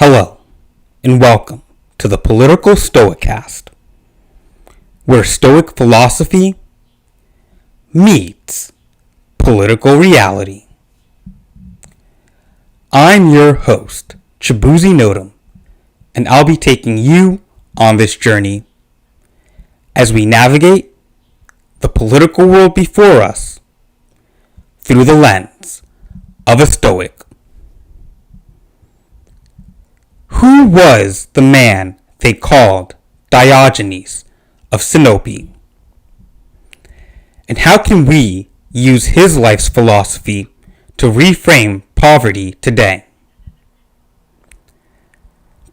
Hello, and welcome to the Political Stoicast, where Stoic philosophy meets political reality. I'm your host, Chibuzi, and I'll be taking you on this journey as we navigate the political world before us through the lens of a Stoic. Who was the man they called Diogenes of Sinope? And how can we use his life's philosophy to reframe poverty today?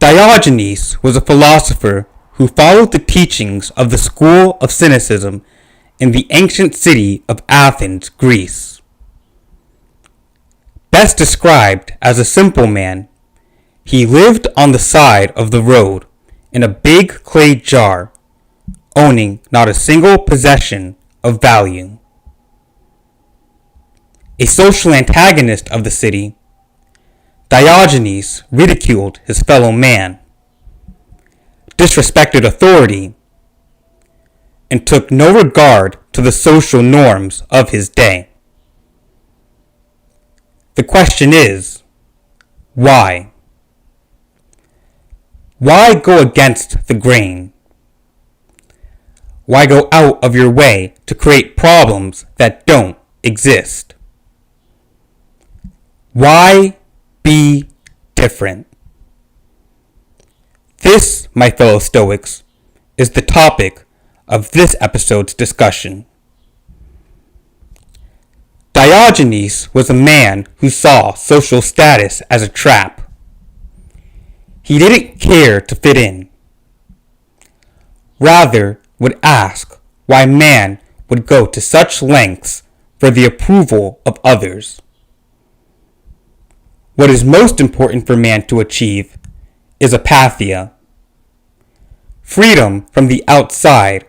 Diogenes was a philosopher who followed the teachings of the School of Cynicism in the ancient city of Athens, Greece. Best described as a simple man, he lived on the side of the road in a big clay jar, owning not a single possession of value. A social antagonist of the city, Diogenes ridiculed his fellow man, disrespected authority, and took no regard to the social norms of his day. The question is, why? Why go against the grain? Why go out of your way to create problems that don't exist? Why be different? This, my fellow Stoics, is the topic of this episode's discussion. Diogenes was a man who saw social status as a trap. He didn't care to fit in. Rather, would ask why man would go to such lengths for the approval of others. What is most important for man to achieve is apatheia, freedom from the outside,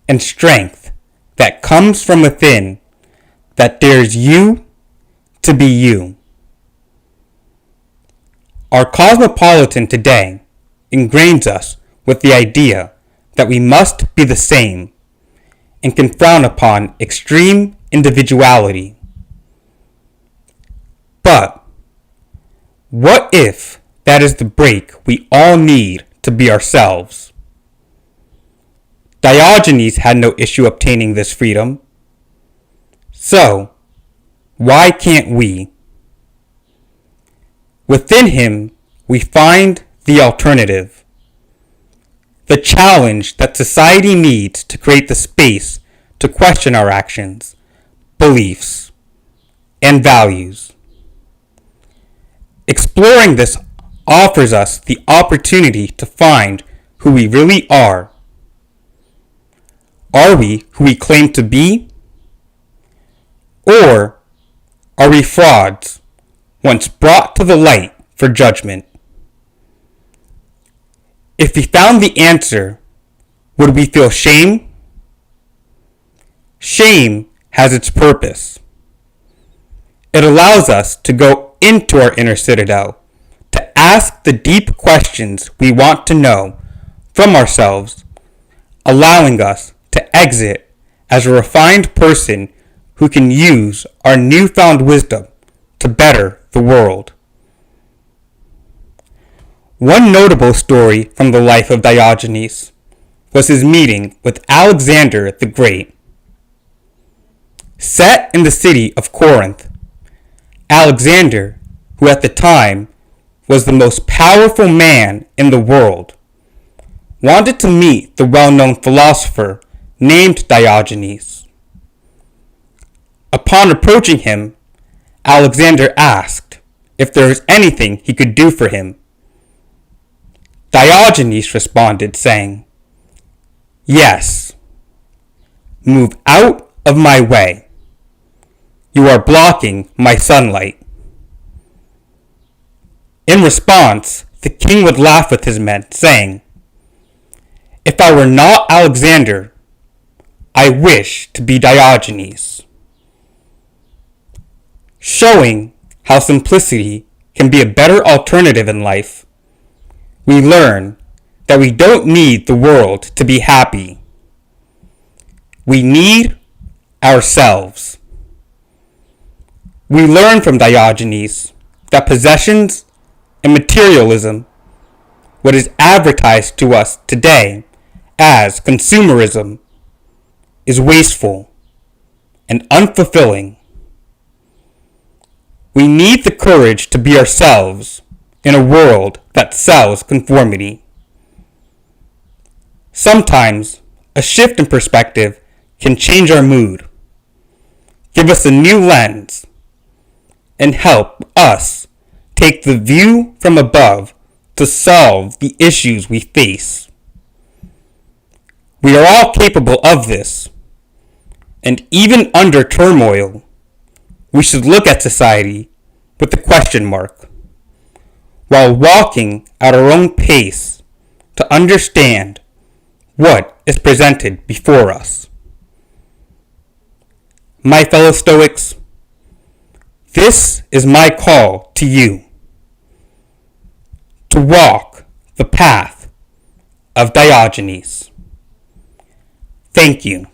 and strength that comes from within that dares you to be you. Our cosmopolitan today ingrains us with the idea that we must be the same and can frown upon extreme individuality. But what if that is the break we all need to be ourselves? Diogenes had no issue obtaining this freedom. So, why can't we? Within him, we find the alternative. The challenge that society needs to create the space to question our actions, beliefs, and values. Exploring this offers us the opportunity to find who we really are. Are we who we claim to be? Or are we frauds once brought to the light for judgment? If we found the answer, would we feel shame? Shame has its purpose. It allows us to go into our inner citadel, to ask the deep questions we want to know from ourselves, allowing us to exit as a refined person who can use our newfound wisdom to better the world. One notable story from the life of Diogenes was his meeting with Alexander the Great. Set in the city of Corinth, Alexander, who at the time was the most powerful man in the world, wanted to meet the well-known philosopher named Diogenes. Upon approaching him, Alexander asked if there was anything he could do for him. Diogenes responded, saying, "Yes. Move out of my way. You are blocking my sunlight." In response, the king would laugh with his men, saying, "If I were not Alexander, I wish to be Diogenes." Showing how simplicity can be a better alternative in life, we learn that we don't need the world to be happy. We need ourselves. We learn from Diogenes that possessions and materialism, what is advertised to us today as consumerism, is wasteful and unfulfilling. We need the courage to be ourselves in a world that sells conformity. Sometimes a shift in perspective can change our mood, give us a new lens, and help us take the view from above to solve the issues we face. We are all capable of this, and even under turmoil, we should look at society with a question mark, while walking at our own pace to understand what is presented before us. My fellow Stoics, this is my call to you, to walk the path of Diogenes. Thank you.